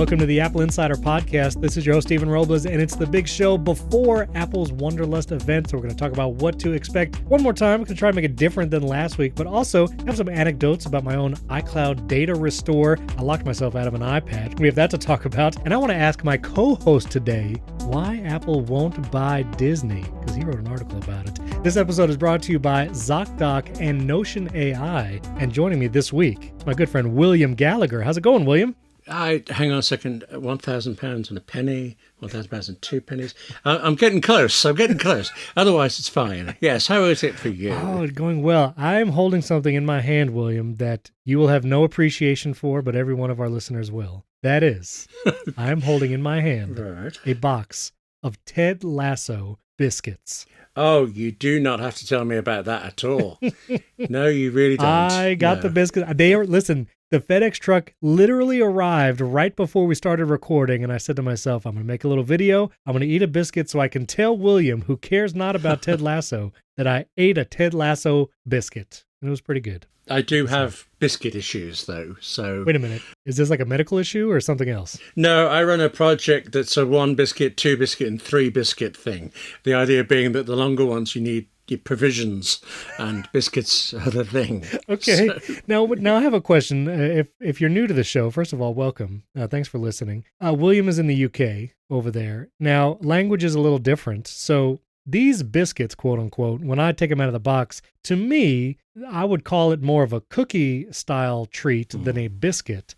Welcome to the Apple Insider Podcast. This is your host, Stephen Robles, and it's the big show before Apple's Wonderlust event. So we're going to talk about what to expect. One more time, we're going to try to make it different than last week, but also have some anecdotes about my own iCloud data restore. I locked myself out of an iPad. We have that to talk about. And I want to ask my co-host today why Apple won't buy Disney, because he wrote an article about it. This episode is brought to you by ZocDoc and Notion AI. And joining me this week, my good friend William Gallagher. How's it going, William? Hang on a second. £1,000 and a penny, £1,000 and 2 pennies. I'm getting close. Otherwise, it's fine. Yes. How is it for you? Oh, it's going well. I'm holding something in my hand, William, that you will have no appreciation for, but every one of our listeners will. That is, I'm holding in my hand a box of Ted Lasso biscuits. Oh, you do not have to tell me about that at all. No, you really don't. I got the biscuits. Listen. The FedEx truck literally arrived right before we started recording, and I said to myself, I'm going to make a little video. I'm going to eat a biscuit so I can tell William, who cares not about Ted Lasso, that I ate a Ted Lasso biscuit. And it was pretty good. I do have biscuit issues, though, so... Wait a minute. Is this like a medical issue or something else? No, I run a project that's a 1 biscuit, 2 biscuit, and 3 biscuit thing. The idea being that the longer ones you need provisions, and biscuits are the thing. Okay. So. Now I have a question. If you're new to the show, first of all, welcome. Thanks for listening. William is in the UK over there. Now, language is a little different. So these biscuits, quote unquote, when I take them out of the box, to me, I would call it more of a cookie style treat than a biscuit.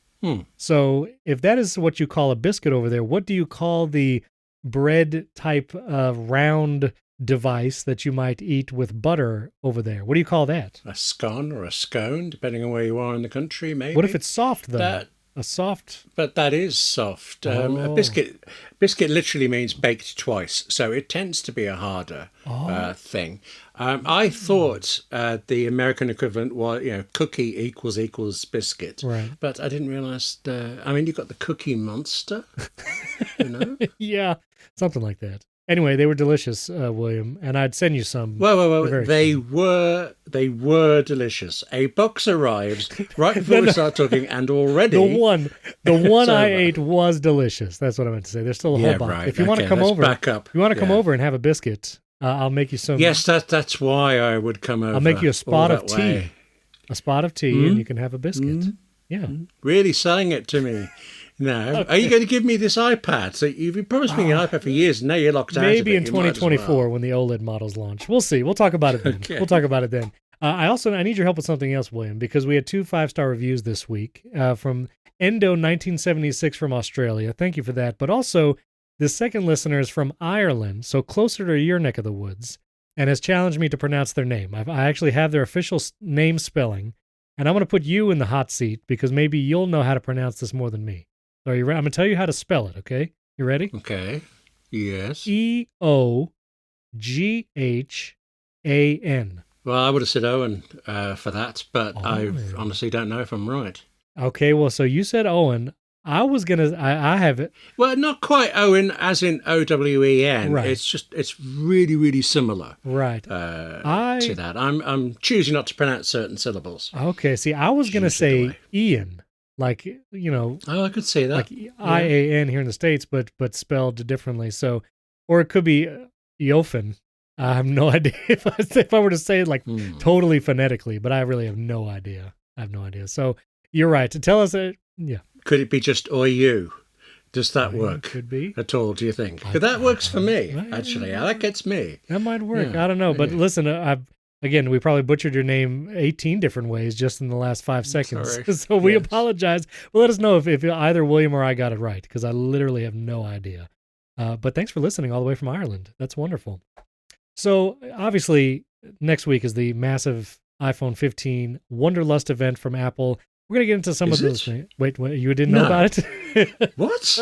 So if that is what you call a biscuit over there, what do you call the bread type of round device that you might eat with butter over there? What do you call that? A scone or a scone, depending on where you are in the country, maybe. What if it's soft, though? But that is soft. A biscuit literally means baked twice, so it tends to be a harder thing. I thought the American equivalent was, cookie equals biscuit. Right. But I didn't realize you've got the Cookie Monster, Yeah, something like that. Anyway, they were delicious, William, and I'd send you some. Well, they were delicious. A box arrives right before we start talking, and already the one I ate was delicious. That's what I meant to say. There's still a whole box. Right. If you want to come over, back up. If you want to come over and have a biscuit, I'll make you some. Yes, that's why I would come over. I'll make you a spot of tea, and you can have a biscuit. Yeah, really selling it to me. No. Okay. Are you going to give me this iPad? So you've promised me an iPad for years, and now you're locked out of it. Maybe in 2024 when the OLED models launch. We'll see. We'll talk about it then. Okay. We'll talk about it then. I need your help with something else, William, because we had 2 5-star reviews this week from Endo1976 from Australia. Thank you for that. But also, the second listener is from Ireland, so closer to your neck of the woods, and has challenged me to pronounce their name. I actually have their official name spelling, and I'm going to put you in the hot seat because maybe you'll know how to pronounce this more than me. So are you ready? I'm going to tell you how to spell it, okay? You ready? Okay. Yes. Eoghan. Well, I would have said Owen for that, but I honestly don't know if I'm right. Okay, well, so you said Owen. I was going to, I have it. Well, not quite Owen as in Owen. Right. It's really, really similar. Right. To that. I'm choosing not to pronounce certain syllables. Okay, see, I was going to say Ian. Like, Oh, I could see that. Like IAN here in the States, but spelled differently. So, or it could be Eofen. I have no idea if I were to say it like totally phonetically, but I really have no idea. So you're right. To tell us that, yeah. Could it be just or you? Does that work? Could be. At all, do you think? Because that works for me, actually. That gets me. That might work. Yeah, I don't know. But listen, Again, we probably butchered your name 18 different ways just in the last 5 seconds. So we apologize. Well, let us know if either William or I got it right, because I literally have no idea. But thanks for listening all the way from Ireland. That's wonderful. So obviously, next week is the massive iPhone 15 Wonderlust event from Apple. We're going to get into some of those things. Wait, you didn't know about it? What?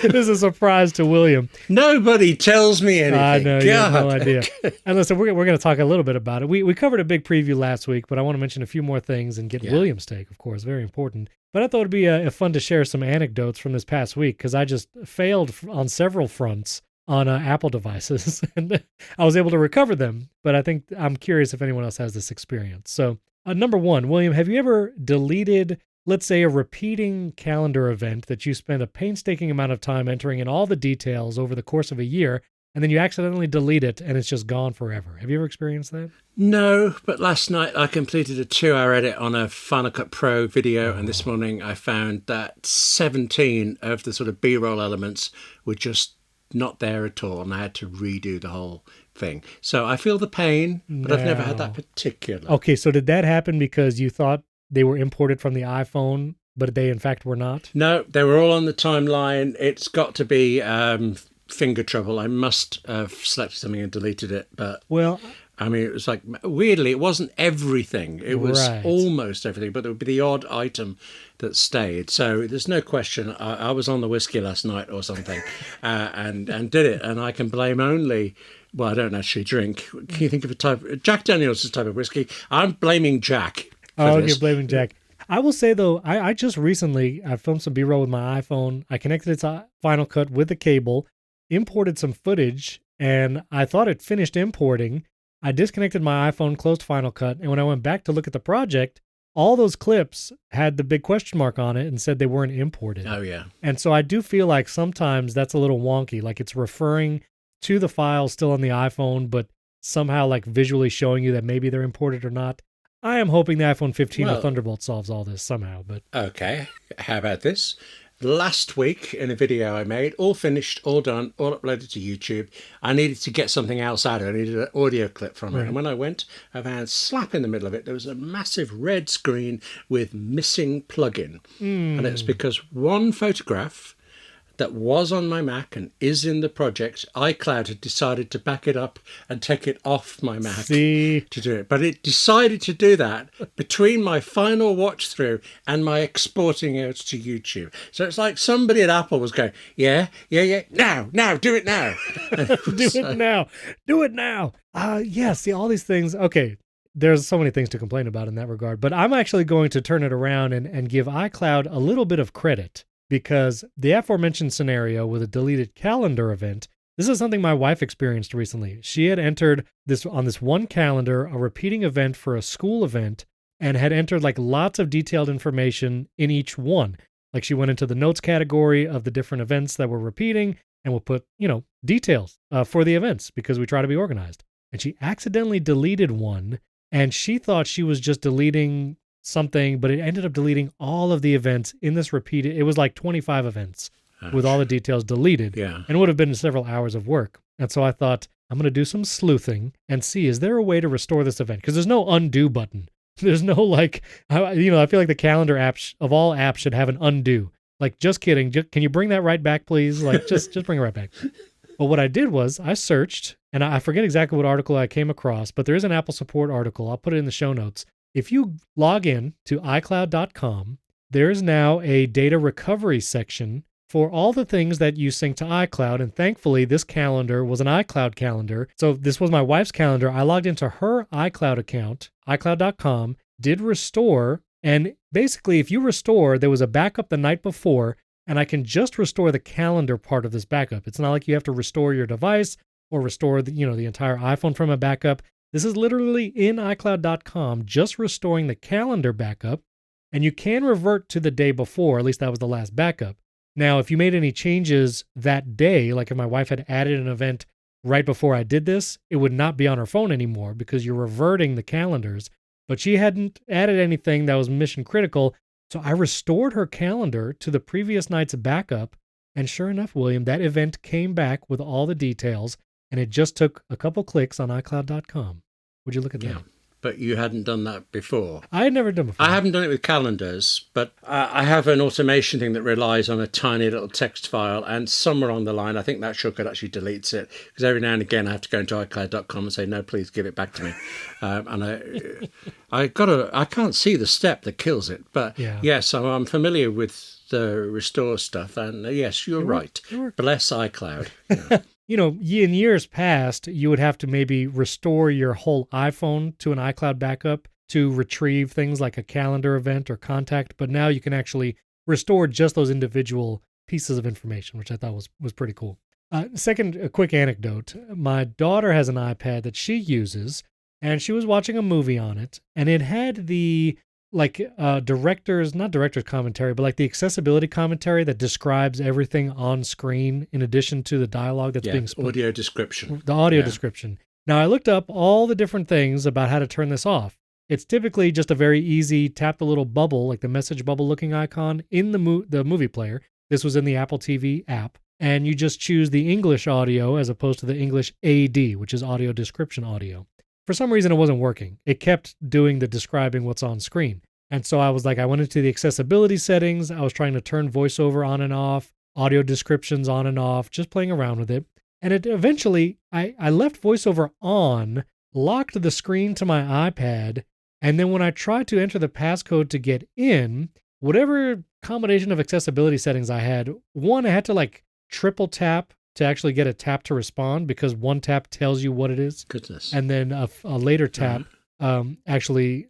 This is a surprise to William. Nobody tells me anything. I know, you have no idea. And listen, we're going to talk a little bit about it. We covered a big preview last week, but I want to mention a few more things and get William's take, of course, very important. But I thought it'd be fun to share some anecdotes from this past week, because I just failed on several fronts on Apple devices, and I was able to recover them, but I'm curious if anyone else has this experience. So number one, William, have you ever deleted let's say, a repeating calendar event that you spend a painstaking amount of time entering in all the details over the course of a year, and then you accidentally delete it and it's just gone forever. Have you ever experienced that? No, but last night I completed a 2-hour edit on a Final Cut Pro video, and this morning I found that 17 of the sort of B-roll elements were just not there at all, and I had to redo the whole thing. So I feel the pain, but I've never had that particular. Okay, so did that happen because you thought they were imported from the iPhone, but they in fact were not? No, they were all on the timeline. It's got to be finger trouble. I must have selected something and deleted it, but I mean, it was like, weirdly, it wasn't everything. It was almost everything, but there would be the odd item that stayed. So there's no question. I was on the whiskey last night or something, and did it. And I can blame only. Well, I don't actually drink. Can you think of a type? Jack Daniels is a type of whiskey. I'm blaming Jack. You're blaming Jack. I will say, though, I just recently, I filmed some B-roll with my iPhone. I connected it to Final Cut with the cable, imported some footage, and I thought it finished importing. I disconnected my iPhone, closed Final Cut, and when I went back to look at the project, all those clips had the big question mark on it and said they weren't imported. Oh, yeah. And so I do feel like sometimes that's a little wonky, like it's referring to the file still on the iPhone, but somehow like visually showing you that maybe they're imported or not. I am hoping the iPhone 15 or Thunderbolt solves all this somehow. But okay, how about this? Last week in a video I made, all finished, all done, all uploaded to YouTube, I needed to get something else out of it. I needed an audio clip from it. And when I went, I found slap in the middle of it, there was a massive red screen with missing plugin. And it's because one photograph that was on my Mac and is in the project, iCloud had decided to back it up and take it off my Mac to do it. But it decided to do that between my final watch through and my exporting it to YouTube. So it's like somebody at Apple was going, yeah, now, do it now. Do it now. See, all these things. Okay, there's so many things to complain about in that regard. But I'm actually going to turn it around and give iCloud a little bit of credit. Because the aforementioned scenario with a deleted calendar event, this is something my wife experienced recently. She had entered this on this one calendar, a repeating event for a school event, and had entered like lots of detailed information in each one. Like she went into the notes category of the different events that were repeating and will put, details for the events because we try to be organized. And she accidentally deleted one, and she thought she was just deleting something, but it ended up deleting all of the events in this repeated. It was like 25 events with all the details deleted. Yeah. And it would have been several hours of work. And so I thought, I'm going to do some sleuthing and see, is there a way to restore this event? Because there's no undo button. There's no I feel like the calendar app of all apps should have an undo. Like, just kidding. Can you bring that right back, please? Like, just bring it right back. But what I did was I searched, and I forget exactly what article I came across, but there is an Apple support article. I'll put it in the show notes. If you log in to iCloud.com, there's now a data recovery section for all the things that you sync to iCloud. And thankfully, this calendar was an iCloud calendar. So this was my wife's calendar. I logged into her iCloud account, iCloud.com, did restore. And basically, if you restore, there was a backup the night before, and I can just restore the calendar part of this backup. It's not like you have to restore your device or restore the entire iPhone from a backup. This is literally in iCloud.com, just restoring the calendar backup, and you can revert to the day before, at least that was the last backup. Now, if you made any changes that day, like if my wife had added an event right before I did this, it would not be on her phone anymore because you're reverting the calendars, but she hadn't added anything that was mission critical, so I restored her calendar to the previous night's backup, and sure enough, William, that event came back with all the details, and it just took a couple clicks on iCloud.com. Would you look at that? Yeah, but you hadn't done that before. I had never done it before. I haven't done it with calendars, but I have an automation thing that relies on a tiny little text file, and somewhere on the line, I think that shortcut actually deletes it, because every now and again I have to go into iCloud.com and say, no, please give it back to me. And I can't see the step that kills it, but yes, I'm familiar with the restore stuff, and yes, you're right. Bless iCloud. In years past, you would have to maybe restore your whole iPhone to an iCloud backup to retrieve things like a calendar event or contact, but now you can actually restore just those individual pieces of information, which I thought was pretty cool. Second, a quick anecdote. My daughter has an iPad that she uses, and she was watching a movie on it, and it had the like not director's commentary, but like the accessibility commentary that describes everything on screen in addition to the dialogue that's being spoken. Audio description. The audio description. Now, I looked up all the different things about how to turn this off. It's typically just a very easy tap the little bubble, like the message bubble looking icon in the movie player. This was in the Apple TV app. And you just choose the English audio as opposed to the English AD, which is audio description audio. For some reason, it wasn't working. It kept doing the describing what's on screen. And so I was like, I went into the accessibility settings. I was trying to turn voiceover on and off, audio descriptions on and off, just playing around with it. And it eventually, I left voiceover on, locked the screen to my iPad, and then when I tried to enter the passcode to get in, whatever combination of accessibility settings I had, one, I had to like triple tap to actually get a tap to respond because one tap tells you what it is. Goodness. And then a later tap actually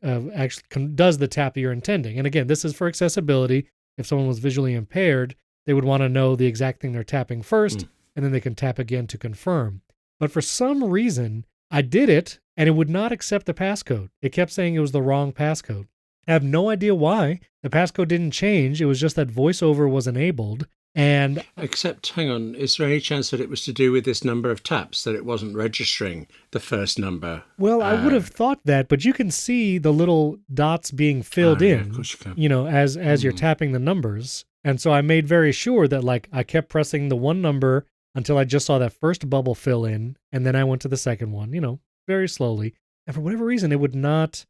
does the tap that you're intending. And again, this is for accessibility. If someone was visually impaired, they would want to know the exact thing they're tapping first, and then they can tap again to confirm. But for some reason, I did it, and it would not accept the passcode. It kept saying it was the wrong passcode. I have no idea why. The passcode didn't change. It was just that voiceover was enabled. And except, hang on, is there any chance that it was to do with this number of taps, that it wasn't registering the first number? Well, I would have thought that, but you can see the little dots being filled in, of course you can. As you're tapping the numbers. And so I made very sure that like I kept pressing the one number until I just saw that first bubble fill in, and then I went to the second one, very slowly. And for whatever reason, it would not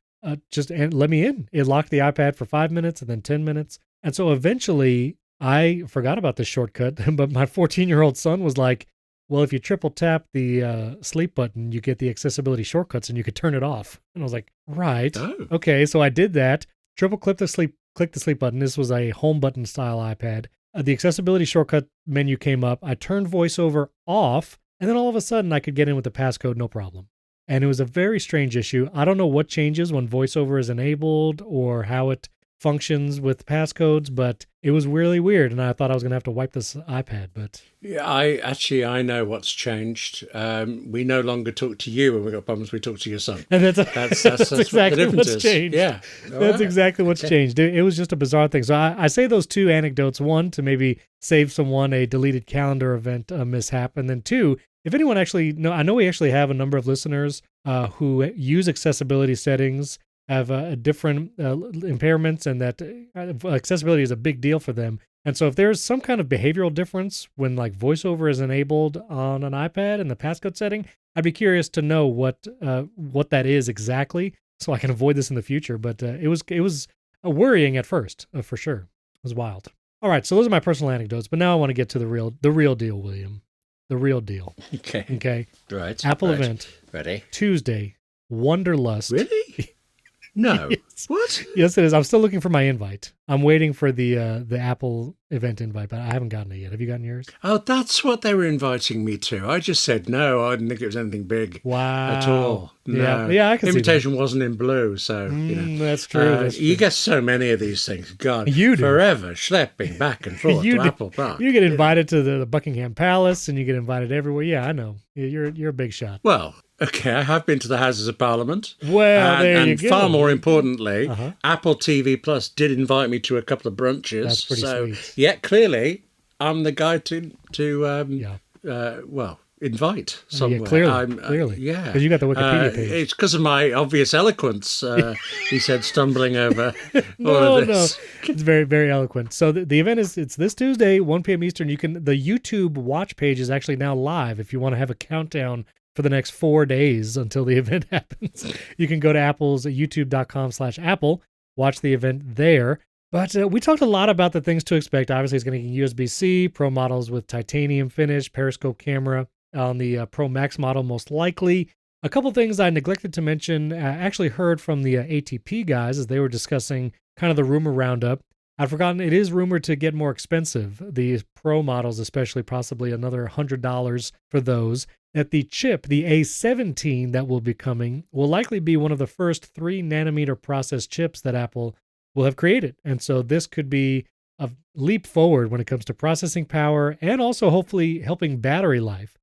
just let me in. It locked the iPad for 5 minutes and then 10 minutes. And so eventually I forgot about this shortcut, but my 14-year-old son was like, well, if you triple tap the sleep button, you get the accessibility shortcuts and you could turn it off. And I was like, right. Oh. Okay, so I did that. Click the sleep button. This was a home button style iPad. The accessibility shortcut menu came up. I turned voiceover off, and then all of a sudden I could get in with the passcode, no problem. And it was a very strange issue. I don't know what changes when voiceover is enabled or how it functions with passcodes, but it was really weird, and I thought I was going to have to wipe this iPad. But yeah, I know what's changed. We no longer talk to you when we got problems. We talk to your son. And that's exactly what's changed. Yeah, that's exactly what's changed. It was just a bizarre thing. So I say those two anecdotes: one, to maybe save someone a deleted calendar event mishap, and then two, if anyone actually I know we actually have a number of listeners who use accessibility settings, have different impairments, and that accessibility is a big deal for them. And so if there's some kind of behavioral difference when like voiceover is enabled on an iPad in the passcode setting, I'd be curious to know what that is exactly, so I can avoid this in the future. But it was worrying at first, for sure. It was wild. All right, so those are my personal anecdotes, but now I want to get to the real deal, William. The real deal. Okay. Right. Apple event. Ready. Tuesday. Wonderlust. Really? No. Yes. What? Yes, it is. I'm still looking for my invite. I'm waiting for the Apple event invite, but I haven't gotten it yet. Have you gotten yours? Oh, that's what they were inviting me to. I just said no. I didn't think it was anything big. Wow. At all. No. Yeah, I can see that. Invitation wasn't in blue, so that's true. You get so many of these things. God, you do. Forever schlepping back and forth to Apple Park. You get invited to the Buckingham Palace, and you get invited everywhere. Yeah, I know. You're a big shot. Well, okay, I have been to the Houses of Parliament. Well, there you go. And far more importantly, Apple TV Plus did invite me to a couple of brunches. That's pretty sweet. Yeah, clearly, I'm the guy to invite somewhere. Yeah, clearly. Yeah. Because you got the Wikipedia page. It's because of my obvious eloquence, he said, stumbling over all of this. No. It's very, very eloquent. So the event it's this Tuesday, 1 p.m. Eastern. The YouTube watch page is actually now live if you want to have a countdown for the next 4 days until the event happens. You can go to Apple's youtube.com/Apple, watch the event there. But we talked a lot about the things to expect. Obviously, it's going to get USB-C, Pro models with titanium finish, periscope camera on the Pro Max model most likely. A couple things I neglected to mention, actually heard from the ATP guys as they were discussing kind of the rumor roundup. I'd forgotten it is rumored to get more expensive. The Pro models, especially, possibly another $100 for those. That the chip, the A17 that will be coming, will likely be one of the first 3-nanometer process chips that Apple will have created. And so this could be a leap forward when it comes to processing power and also hopefully helping battery life.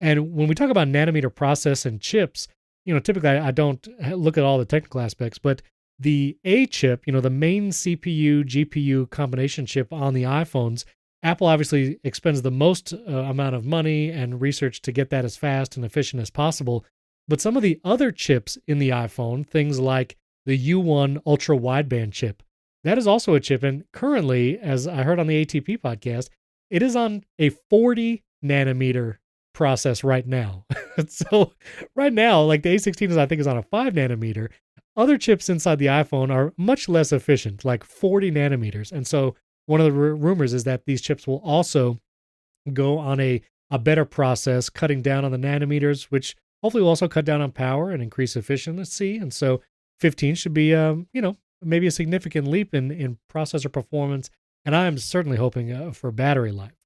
And when we talk about nanometer process and chips, typically I don't look at all the technical aspects, but the A chip, the main CPU, GPU combination chip on the iPhones, Apple obviously expends the most amount of money and research to get that as fast and efficient as possible. But some of the other chips in the iPhone, things like the U1 ultra wideband chip, that is also a chip. And currently, as I heard on the ATP podcast, it is on a 40 nanometer process right now. So right now, like the A16 is, I think, is on a 5 nanometer. Other chips inside the iPhone are much less efficient, like 40 nanometers. And so one of the rumors is that these chips will also go on a better process, cutting down on the nanometers, which hopefully will also cut down on power and increase efficiency. And so 15 should be, maybe a significant leap in processor performance. And I am certainly hoping for battery life.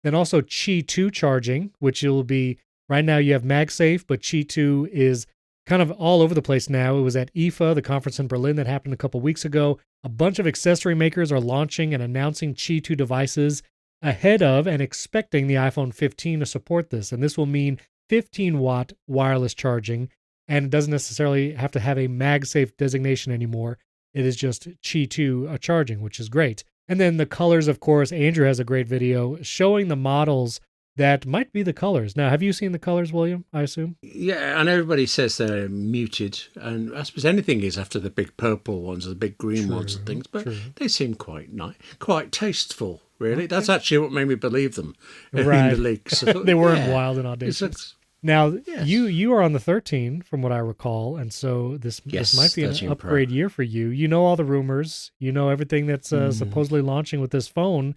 Then also Qi 2 charging, which will be, right now you have MagSafe, but Qi 2 is kind of all over the place now. It was at IFA, the conference in Berlin that happened a couple weeks ago. A bunch of accessory makers are launching and announcing Qi 2 devices ahead of and expecting the iPhone 15 to support this. And this will mean 15-watt wireless charging, and it doesn't necessarily have to have a MagSafe designation anymore. It is just Qi 2 charging, which is great. And then the colors, of course, Andrew has a great video showing the models that might be the colors. Now, have you seen the colors, William, I assume? Yeah, and everybody says they're muted. And I suppose anything is after the big purple ones or the big green ones and things. But they seem quite nice, quite tasteful, really. Okay. That's actually what made me believe them in the leaks. They weren't wild and audacious. Now, you are on the 13, from what I recall, and so this might be an upgrade year for you. You know all the rumors. You know everything that's supposedly launching with this phone.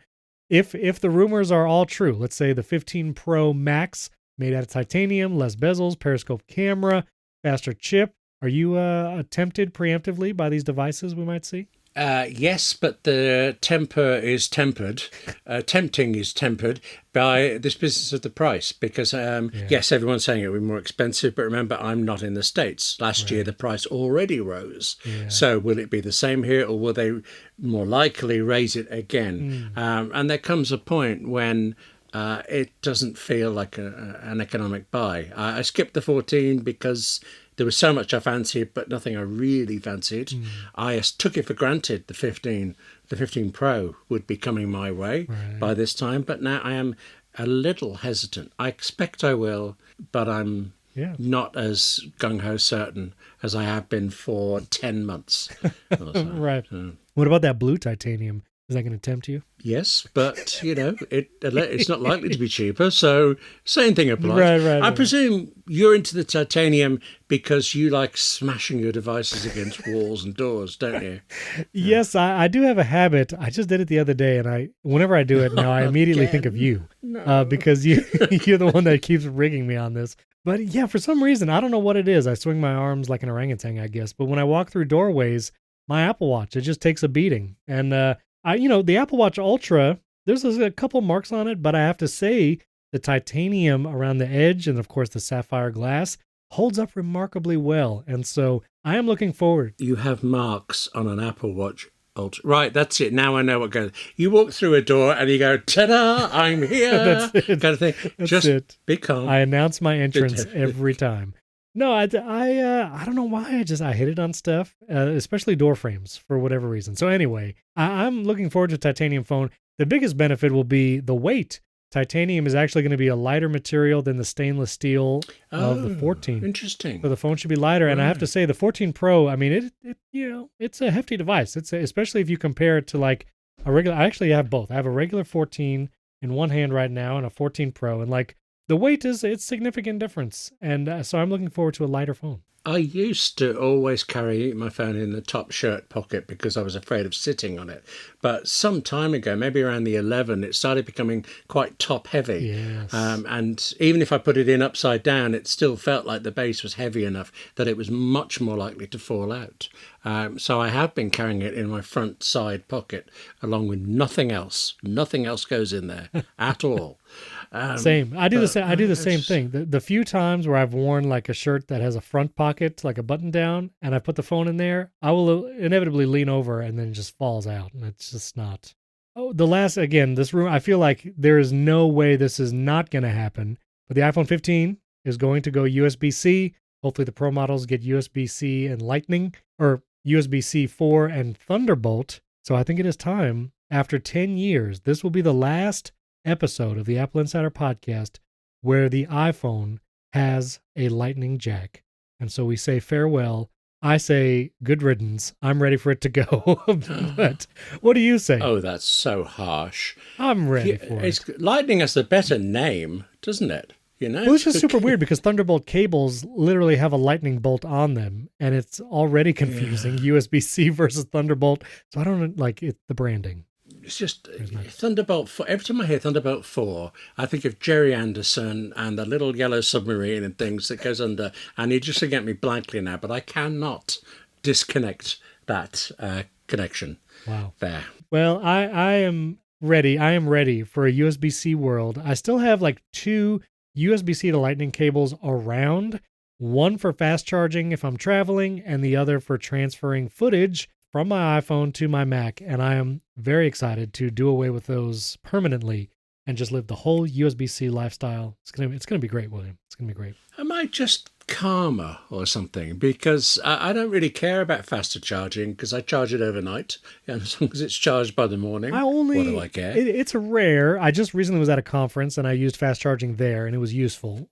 If the rumors are all true, let's say the 15 Pro Max made out of titanium, less bezels, periscope camera, faster chip, are you tempted preemptively by these devices we might see? Yes, but the temper is tempered. Tempting is tempered by this business of the price. Because, yes, everyone's saying it will be more expensive. But remember, I'm not in the States. Last year, the price already rose. Yeah. So will it be the same here, or will they more likely raise it again? And there comes a point when it doesn't feel like an economic buy. I skipped the 14 because there was so much I fancied, but nothing I really fancied. I took it for granted the 15 Pro would be coming my way by this time, but now I am a little hesitant. I expect I will, but I'm not as gung-ho certain as I have been for 10 months. Right. What about that blue titanium? Is that going to tempt you? Yes, but, it's not likely to be cheaper, so same thing applies. I presume you're into the titanium because you like smashing your devices against walls and doors, don't you? Yes, I do have a habit. I just did it the other day, and whenever I do it now, I immediately think of you. Because you're the one that keeps rigging me on this. But yeah, for some reason, I don't know what it is. I swing my arms like an orangutan, I guess. But when I walk through doorways, my Apple Watch, it just takes a beating. And the Apple Watch Ultra, there's a couple marks on it, but I have to say the titanium around the edge and, of course, the sapphire glass holds up remarkably well. And so I am looking forward. You have marks on an Apple Watch Ultra. Right, that's it. Now I know what goes. You walk through a door and you go, ta-da, I'm here. That's it. Kind of thing. That's just it. Be calm. I announce my entrance every time. No, I don't know why. I hit it on stuff, especially door frames for whatever reason. So anyway, I'm looking forward to titanium phone. The biggest benefit will be the weight. Titanium is actually going to be a lighter material than the stainless steel of the 14. Interesting. So the phone should be lighter. Right. And I have to say, the 14 Pro, I mean, it's a hefty device. Especially if you compare it to like a regular. I actually have both. I have a regular 14 in one hand right now and a 14 Pro, and like. The weight it's significant difference, and so I'm looking forward to a lighter phone. I used to always carry my phone in the top shirt pocket because I was afraid of sitting on it. But some time ago, maybe around the 11, it started becoming quite top heavy. Yes. And even if I put it in upside down, it still felt like the base was heavy enough that it was much more likely to fall out. So I have been carrying it in my front side pocket along with nothing else. Nothing else goes in there at all. Same. I do the same thing. The few times where I've worn like a shirt that has a front pocket, like a button down, and I put the phone in there, I will inevitably lean over and then it just falls out, and it's just not. Oh, this room, I feel like there is no way this is not going to happen. But the iPhone 15 is going to go USB-C. Hopefully the Pro models get USB-C and Lightning, or USB-C 4 and Thunderbolt. So I think it is time, after 10 years, this will be the last episode of the Apple Insider podcast where the iPhone has a lightning jack. And so we say farewell. I say good riddance. I'm ready for it to go. But what do you say? Oh, that's so harsh. I'm ready for it. Lightning has a better name, doesn't it? You know? Well, it's just super weird because Thunderbolt cables literally have a lightning bolt on them, and it's already confusing. USB-C versus Thunderbolt. So I don't like it, the branding. It's just Thunderbolt 4. Every time I hear Thunderbolt 4, I think of Jerry Anderson and the little yellow submarine and things that goes under. And you're just looking at me blankly now, but I cannot disconnect that connection. Wow. There. Well, I am ready. I am ready for a USB-C world. I still have like 2 USB-C to lightning cables around, one for fast charging if I'm traveling, and the other for transferring footage from my iPhone to my Mac. And I am very excited to do away with those permanently and just live the whole USB-C lifestyle. It's gonna be great, William. It's gonna be great. Am I just calmer or something? Because I don't really care about faster charging because I charge it overnight. And as long as it's charged by the morning, what do I care? It's rare. I just recently was at a conference and I used fast charging there and it was useful.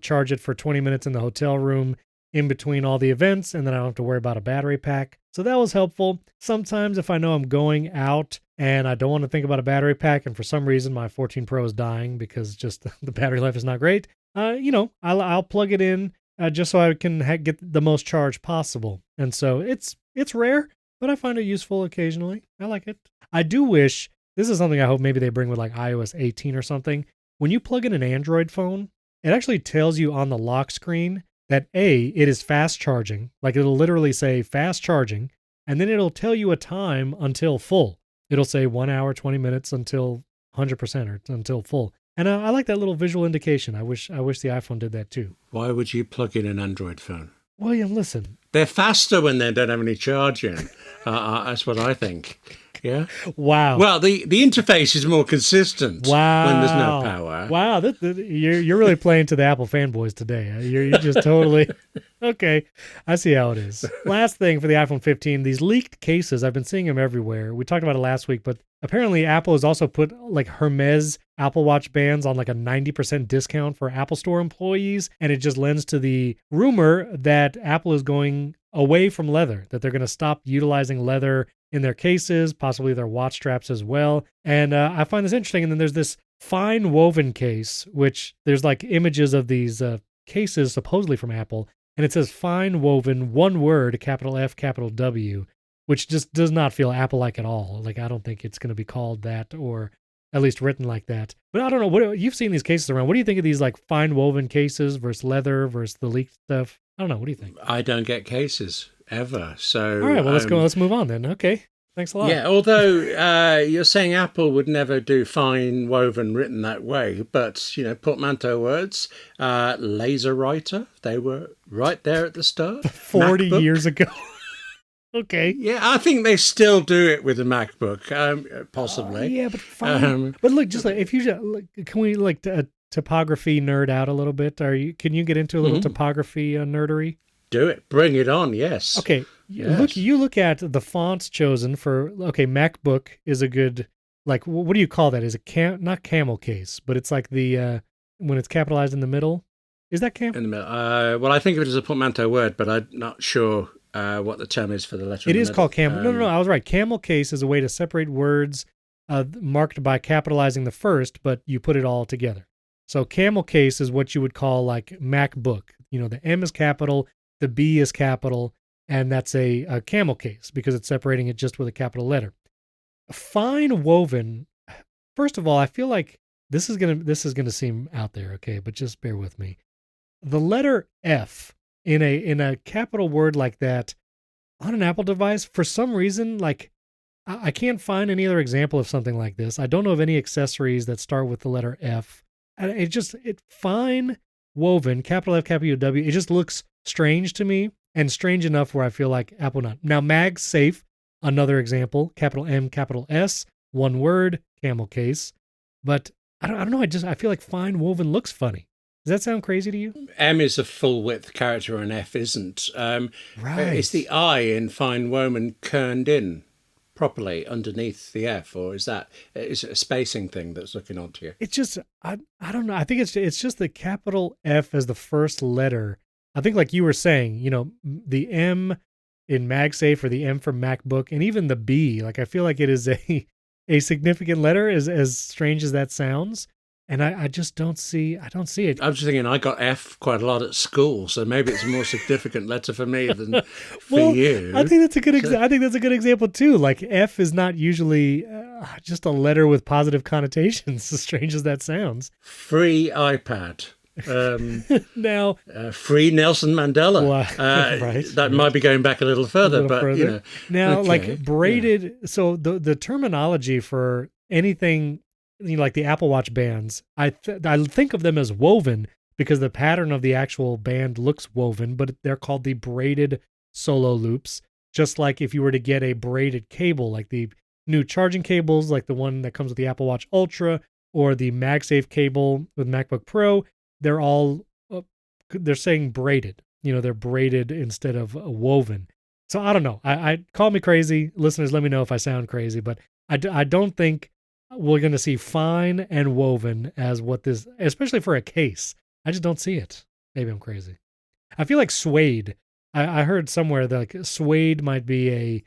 Charge it for 20 minutes in the hotel room in between all the events, and then I don't have to worry about a battery pack. So that was helpful. Sometimes if I know I'm going out and I don't want to think about a battery pack, and for some reason my 14 Pro is dying because just the battery life is not great, I'll plug it in just so I can get the most charge possible. And so it's rare, but I find it useful occasionally. I like it. I do wish, this is something I hope maybe they bring with like iOS 18 or something. When you plug in an Android phone, it actually tells you on the lock screen that it is fast charging. Like it'll literally say fast charging, and then it'll tell you a time until full. It'll say 1 hour, 20 minutes until 100% or until full. And I like that little visual indication. I wish the iPhone did that too. Why would you plug in an Android phone? William, listen. They're faster when they don't have any charging. That's what I think. Yeah. Wow. Well, the interface is more consistent. Wow. When there's no power. Wow. You're really playing to the Apple fanboys today. You're just totally okay. I see how it is. Last thing for the iPhone 15, these leaked cases. I've been seeing them everywhere. We talked about it last week, but apparently Apple has also put like Hermes Apple Watch bands on like a 90% discount for Apple Store employees, and it just lends to the rumor that Apple is going away from leather, that they're going to stop utilizing leather in their cases, possibly their watch straps as well. And I find this interesting. And then there's this fine woven case, which there's like images of these cases supposedly from Apple. And it says fine woven, one word, capital F, capital W, which just does not feel Apple-like at all. Like, I don't think it's going to be called that or at least written like that. But I don't know. You've seen these cases around. What do you think of these like fine woven cases versus leather versus the leaked stuff? I don't know. What do you think? I don't get cases ever. So all right, well, let's move on then. Okay. Thanks a lot. Yeah, although you're saying Apple would never do fine woven written that way, but, portmanteau words, laser writer, they were right there at the start. 40 MacBook. Years ago. Okay. Yeah, I think they still do it with a MacBook, possibly. Yeah, but fine. But look, just like, if you can we like typography nerd out a little bit? Can you get into a little typography nerdery? Do it. Bring it on. Yes. Okay. Yes. You look at the fonts chosen for, MacBook is a good, like, what do you call that? Is it not camel case, but it's like the, when it's capitalized in the middle. Is that camel? In the middle. Well, I think of it as a portmanteau word, but I'm not sure what the term is for the letter. It is called camel. No, I was right. Camel case is a way to separate words marked by capitalizing the first, but you put it all together. So camel case is what you would call like MacBook. The M is capital, the B is capital, and that's a camel case because it's separating it just with a capital letter. Fine woven. First of all, I feel like this is gonna seem out there, okay, but just bear with me. The letter F in a capital word like that on an Apple device, for some reason, like I can't find any other example of something like this. I don't know of any accessories that start with the letter F. It fine woven, capital F, capital W. It just looks strange to me, and strange enough where I feel like Apple not. Now, MagSafe, another example, capital M, capital S, one word, camel case. But I don't know. I feel like fine woven looks funny. Does that sound crazy to you? M is a full width character and F isn't. Right. Is the I in Fine Woman kerned in properly underneath the F, or is it a spacing thing that's looking onto you? It's just I don't know. I think it's just the capital F as the first letter. I think like you were saying, the M in MagSafe or the M for MacBook and even the B, like I feel like it is a significant letter as strange as that sounds. And I just don't see it. I'm just thinking I got F quite a lot at school, so maybe it's a more significant letter for me than for you. I think that's a good I think that's a good example too. Like F is not usually just a letter with positive connotations, as strange as that sounds. Free iPad. Now, free Nelson Mandela. Right. That might be going back a little further, Now, okay, like braided. So the terminology for anything, like the Apple Watch bands, I think of them as woven because the pattern of the actual band looks woven, but they're called the braided solo loops. Just like if you were to get a braided cable, like the new charging cables, like the one that comes with the Apple Watch Ultra or the MagSafe cable with MacBook Pro, they're all they're saying braided. They're braided instead of woven. So I don't know. I call me crazy. Listeners, let me know if I sound crazy, but I don't think we're going to see fine and woven as what this, especially for a case. I just don't see it. Maybe I'm crazy. I feel like suede. I heard somewhere that like suede might be a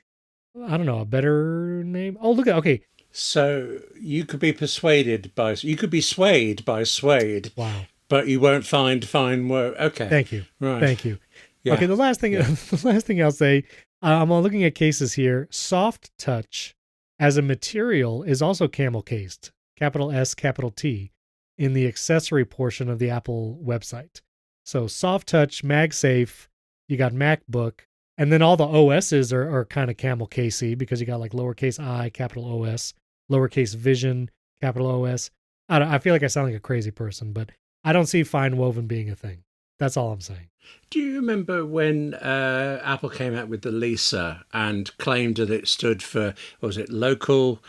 better name. Oh, look at, okay. So you could be swayed by suede. Wow. But you won't find fine work. Okay. Thank you. Right. Thank you. Yeah. Okay. The last thing I'll say, I'm looking at cases here. Soft touch as a material is also camel cased, capital S, capital T, in the accessory portion of the Apple website. So soft touch, MagSafe, you got MacBook, and then all the OSs are kind of camel casey because you got like lowercase I, capital OS, lowercase Vision, capital OS. I feel like I sound like a crazy person, but I don't see fine woven being a thing. That's all I'm saying. Do you remember when Apple came out with the Lisa and claimed that it stood for, what was it, local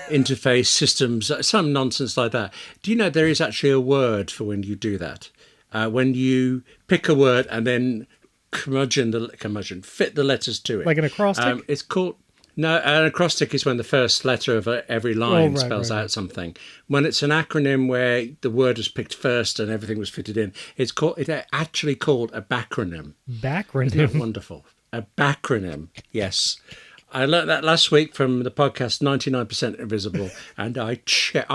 interface systems, some nonsense like that? Do you know there is actually a word for when you do that? When you pick a word and then fit the letters to it. Like an acrostic? It's called... No, an acrostic is when the first letter of every line spells out something. When it's an acronym where the word was picked first and everything was fitted in, it's actually called a backronym. Backronym? Isn't that wonderful? A backronym, yes. I learned that last week from the podcast 99% Invisible, and I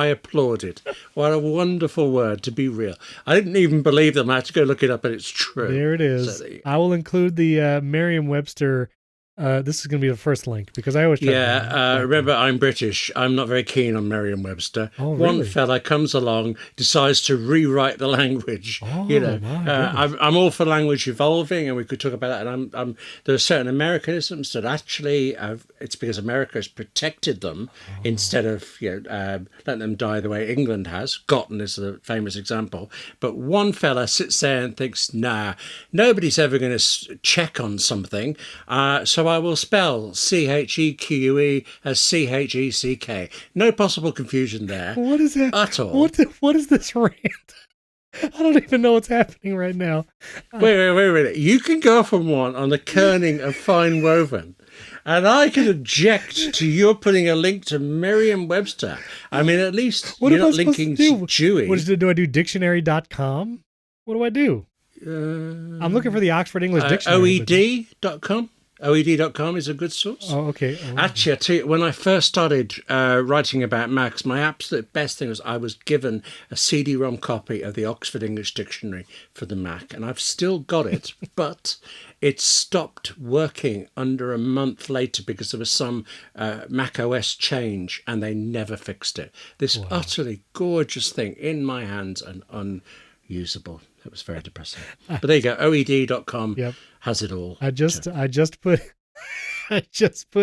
applauded. What a wonderful word, to be real. I didn't even believe them. I had to go look it up, and it's true. There it is. I will include the Merriam-Webster. This is going to be the first link because I always try remember, I'm British. I'm not very keen on Merriam-Webster. Oh, really? One fella comes along, decides to rewrite the language. Oh, I'm all for language evolving, and we could talk about that. And there are certain Americanisms that actually it's because America has protected them instead of letting them die the way England has. Gotten is the famous example. But one fella sits there and thinks, nah, nobody's ever going to check on something. So I will spell CHEQUE as CHECK. No possible confusion there. What is that? At all. What is this rant? I don't even know what's happening right now. Wait a minute. You can go off on one on the kerning of fine woven, and I can object to your putting a link to Merriam-Webster. I mean, at least you're not linking to Dewey. Do I do dictionary.com? What do I do? I'm looking for the Oxford English Dictionary. OED.com? OED.com is a good source. Oh, okay. Actually, I tell you, when I first started writing about Macs, my absolute best thing was I was given a CD-ROM copy of the Oxford English Dictionary for the Mac, and I've still got it, but it stopped working under a month later because there was some Mac OS change, and they never fixed it. This utterly gorgeous thing in my hands and unusable. It was very depressing. But there you go. OED.com has it all. I just put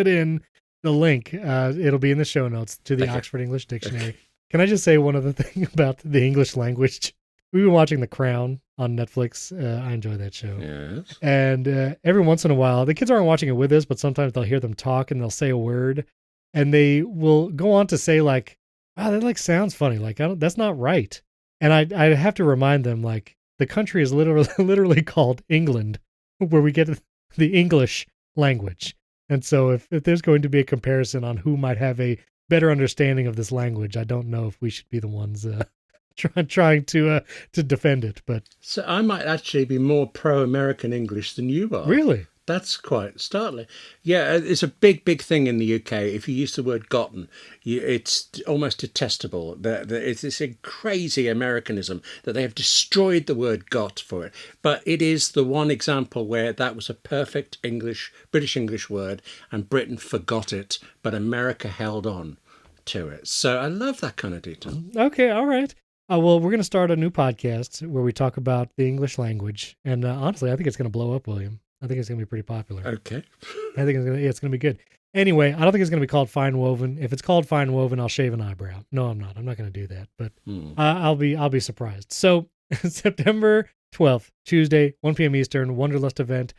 in the link. It'll be in the show notes to the Oxford English Dictionary. Okay. Can I just say one other thing about the English language? We've been watching The Crown on Netflix. I enjoy that show. Yes. And every once in a while, the kids aren't watching it with us, but sometimes they'll hear them talk and they'll say a word, and they will go on to say like, "Wow, that like sounds funny. Like that's not right." And I have to remind them like, the country is literally called England, where we get the English language. And so if there's going to be a comparison on who might have a better understanding of this language, I don't know if we should be the ones trying to defend it. But So I might actually be more pro-American English than you are. really, That's quite startling. Yeah, it's a big thing in the UK. If you use the word gotten, it's almost detestable. It's this crazy Americanism that they have destroyed the word got for it. But it is the one example where that was a perfect British English word, and Britain forgot it, but America held on to it. So I love that kind of detail. okay, all right. Well, we're going to start a new podcast where we talk about the English language. And honestly, I think it's going to blow up, William. I think it's going to be pretty popular. Okay. I think it's going to be good. Anyway, I don't think it's going to be called Fine Woven. If it's called Fine Woven, I'll shave an eyebrow. No, I'm not. I'm not going to do that. But I'll be surprised. So September 12th, Tuesday, 1 p.m. Eastern, Wonderlust event.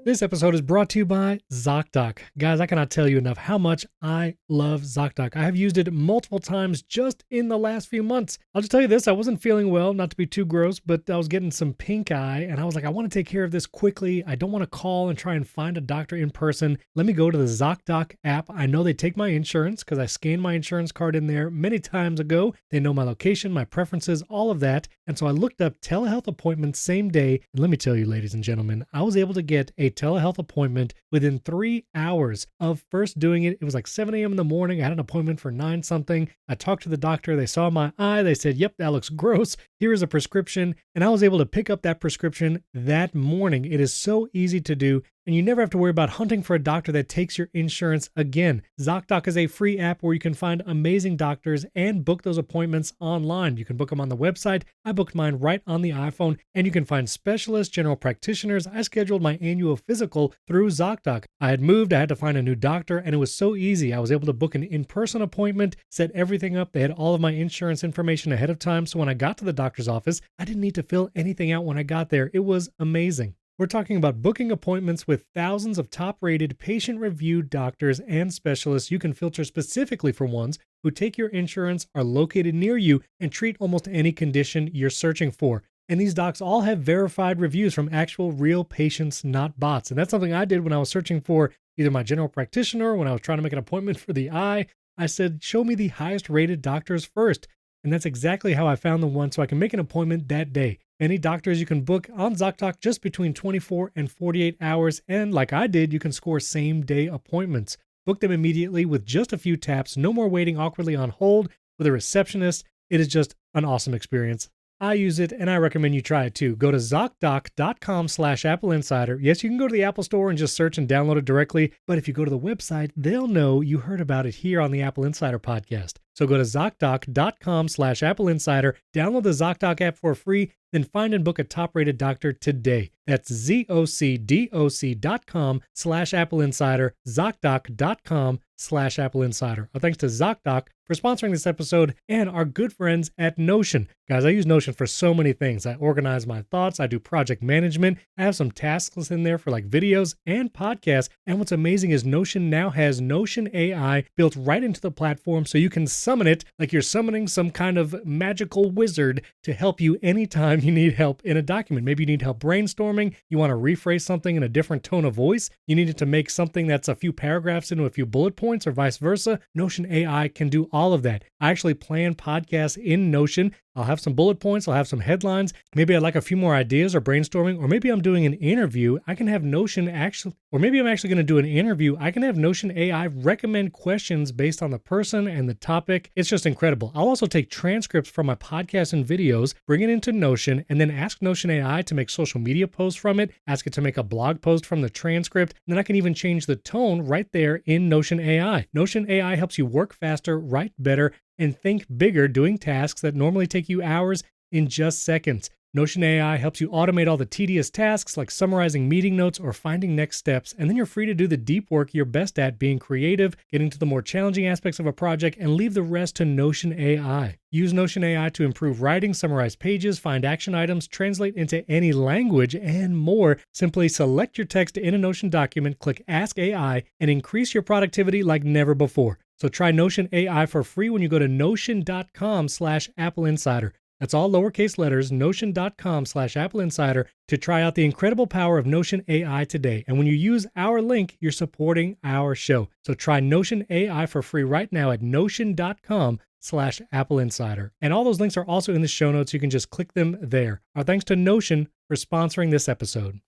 This episode is brought to you by ZocDoc. Guys, I cannot tell you enough how much I love ZocDoc. I have used it multiple times just in the last few months. I'll just tell you this, I wasn't feeling well, not to be too gross, but I was getting some pink eye, and I was like, I want to take care of this quickly. I don't want to call and try and find a doctor in person. Let me go to the ZocDoc app. I know they take my insurance because I scanned my insurance card in there many times ago. They know my location, my preferences, all of that. And so I looked up telehealth appointments same day. And let me tell you, ladies and gentlemen, I was able to get a telehealth appointment within 3 hours of first doing it. It was like 7 a.m. in the morning. I had an appointment for 9 something. I talked to the doctor. They saw my eye. They said, yep, that looks gross. Here is a prescription. And I was able to pick up that prescription that morning. It is so easy to do. And you never have to worry about hunting for a doctor that takes your insurance again. ZocDoc is a free app where you can find amazing doctors and book those appointments online. You can book them on the website. I booked mine right on the iPhone, and you can find specialists, general practitioners. I scheduled my annual physical through ZocDoc. I had moved, I had to find a new doctor, and it was so easy. I was able to book an in-person appointment, set everything up. They had all of my insurance information ahead of time, so when I got to the doctor's office, I didn't need to fill anything out when I got there. It was amazing. We're talking about booking appointments with thousands of top-rated, patient-reviewed doctors and specialists. You can filter specifically for ones who take your insurance, are located near you, and treat almost any condition you're searching for. And these docs all have verified reviews from actual real patients, not bots. And that's something I did when I was searching for either my general practitioner or when I was trying to make an appointment for the eye. I said, show me the highest-rated doctors first. And that's exactly how I found the one so I can make an appointment that day. Many doctors you can book on ZocDoc just between 24 and 48 hours. And like I did, you can score same-day appointments. Book them immediately with just a few taps. No more waiting awkwardly on hold with a receptionist. It is just an awesome experience. I use it, and I recommend you try it too. Go to ZocDoc.com/AppleInsider. Yes, you can go to the Apple Store and just search and download it directly, but if you go to the website, they'll know you heard about it here on the Apple Insider podcast. So go to ZocDoc.com/AppleInsider, download the ZocDoc app for free, then find and book a top-rated doctor today. That's ZocDoc.com/AppleInsider, ZocDoc.com/AppleInsider. Thanks to ZocDoc for sponsoring this episode and our good friends at Notion. Guys, I use Notion for so many things. I organize my thoughts. I do project management. I have some tasks in there for like videos and podcasts. And what's amazing is Notion now has Notion AI built right into the platform so you can summon it like you're summoning some kind of magical wizard to help you anytime you need help in a document. Maybe you need help brainstorming. You want to rephrase something in a different tone of voice. You need it to make something that's a few paragraphs into a few bullet points or vice versa. Notion AI can do all of that. I actually plan podcasts in Notion. I'll have some bullet points. I'll have some headlines. Maybe I'd like a few more ideas or brainstorming, or maybe I'm doing an interview. I can have Notion actually, or maybe I'm actually going to do an interview. I can have Notion AI recommend questions based on the person and the topic. It's just incredible. I'll also take transcripts from my podcasts and videos, bring it into Notion, and then ask Notion AI to make social media posts from it, ask it to make a blog post from the transcript, and then I can even change the tone right there in Notion AI. Notion AI helps you work faster, write better, and think bigger doing tasks that normally take you hours in just seconds. Notion AI helps you automate all the tedious tasks like summarizing meeting notes or finding next steps, and then you're free to do the deep work you're best at, being creative, getting to the more challenging aspects of a project, and leave the rest to Notion AI. Use Notion AI to improve writing, summarize pages, find action items, translate into any language, and more. Simply select your text in a Notion document, click Ask AI, and increase your productivity like never before. So try Notion AI for free when you go to notion.com/AppleInsider. That's all lowercase letters, notion.com/AppleInsider to try out the incredible power of Notion AI today. And when you use our link, you're supporting our show. So try Notion AI for free right now at notion.com/AppleInsider. And all those links are also in the show notes. You can just click them there. Our thanks to Notion for sponsoring this episode.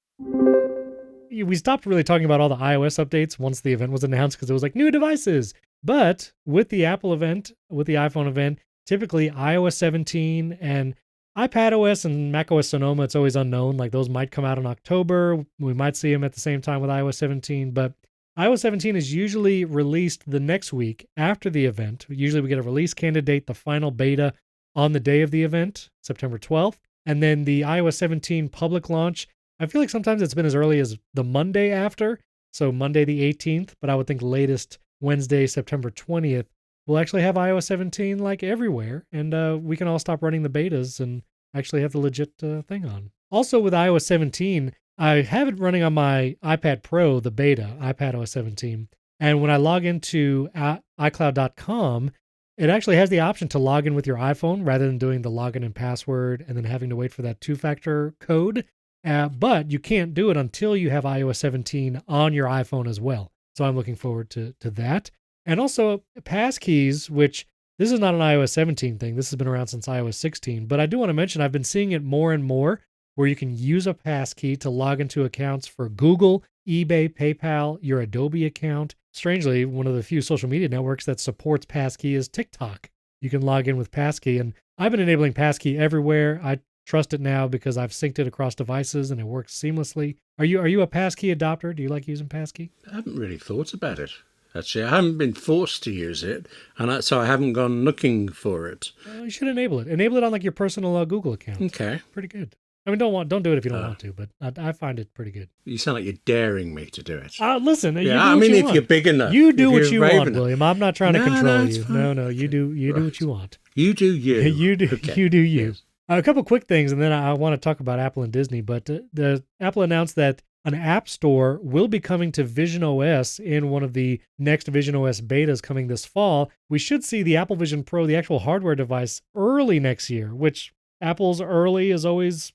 We stopped really talking about all the iOS updates once the event was announced because it was like new devices. But with the Apple event, with the iPhone event, typically iOS 17 and iPadOS and macOS Sonoma, it's always unknown. Like those might come out in October. We might see them at the same time with iOS 17, but iOS 17 is usually released the next week after the event. Usually we get a release candidate, the final beta on the day of the event, September 12th. And then the iOS 17 public launch, I feel like sometimes it's been as early as the Monday after. So Monday the 18th, but I would think latest Wednesday, September 20th, we'll actually have iOS 17 like everywhere, and we can all stop running the betas and actually have the legit thing on. Also with iOS 17, I have it running on my iPad Pro, the beta, iPadOS 17, and when I log into iCloud.com, it actually has the option to log in with your iPhone rather than doing the login and password and then having to wait for that two-factor code. But you can't do it until you have iOS 17 on your iPhone as well. So I'm looking forward to that. And also passkeys, which this is not an iOS 17 thing. This has been around since iOS 16. But I do want to mention I've been seeing it more and more where you can use a passkey to log into accounts for Google, eBay, PayPal, your Adobe account. Strangely, one of the few social media networks that supports passkey is TikTok. You can log in with passkey, and I've been enabling passkey everywhere. I trust it now because I've synced it across devices and it works seamlessly. Are you a passkey adopter? Do you like using passkey? I haven't really thought about it. Actually, I haven't been forced to use it, and so I haven't gone looking for it. You should enable it. Enable it on like your personal Google account. Okay. Pretty good. I mean, don't do it if you don't want to, but I find it pretty good. You sound like you're daring me to do it. Listen, yeah, you do I what mean, you if want. you're big enough. You do what you want, enough. William. I'm not trying to control you. Fine. No, you do do what you want. You do you. You do okay. you do you. Yes. A couple quick things, and then I want to talk about Apple and Disney. But the Apple announced that an app store will be coming to visionOS in one of the next visionOS betas coming this fall. We should see the Apple Vision Pro, the actual hardware device, early next year, which Apple's early is always,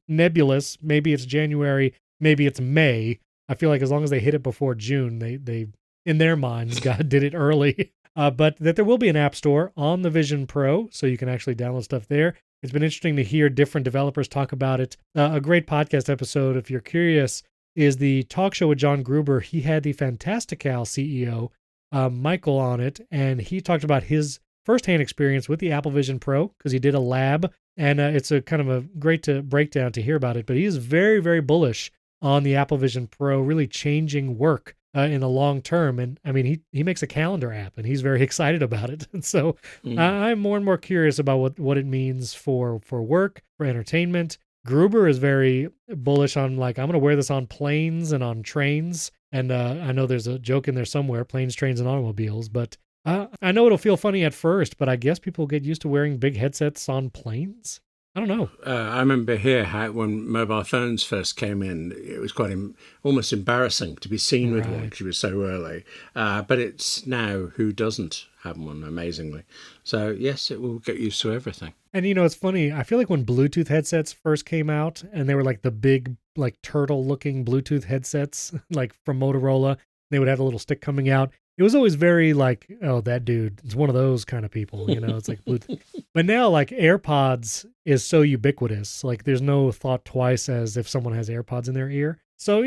nebulous. Maybe it's January, maybe it's May. I feel like as long as they hit it before June, they in their minds, God did it early. But that there will be an app store on the Vision Pro, so you can actually download stuff there. It's been interesting to hear different developers talk about it. A great podcast episode, if you're curious, is the talk show with John Gruber. He had the Fantastical CEO, Michael, on it, and he talked about his firsthand experience with the Apple Vision Pro because he did a lab, and it's a kind of a great breakdown to hear about it. But he is very, very bullish on the Apple Vision Pro really changing work in the long term. And I mean, he makes a calendar app and he's very excited about it. And so I'm more and more curious about what it means for work, for entertainment. Gruber is very bullish on I'm going to wear this on planes and on trains. And I know there's a joke in there somewhere, planes, trains, and automobiles. But I know it'll feel funny at first, but I guess people get used to wearing big headsets on planes. I don't know. I remember here how when mobile phones first came in, it was quite almost embarrassing to be seen with one because it was so early. But it's now who doesn't have one, amazingly. So, yes, it will get used to everything. And, it's funny. I feel like when Bluetooth headsets first came out and they were like the big, like turtle-looking Bluetooth headsets, like from Motorola, they would have a little stick coming out. It was always very like, oh, that dude, it's one of those kind of people, it's like Bluetooth. But now like AirPods is so ubiquitous. Like there's no thought twice as if someone has AirPods in their ear. So,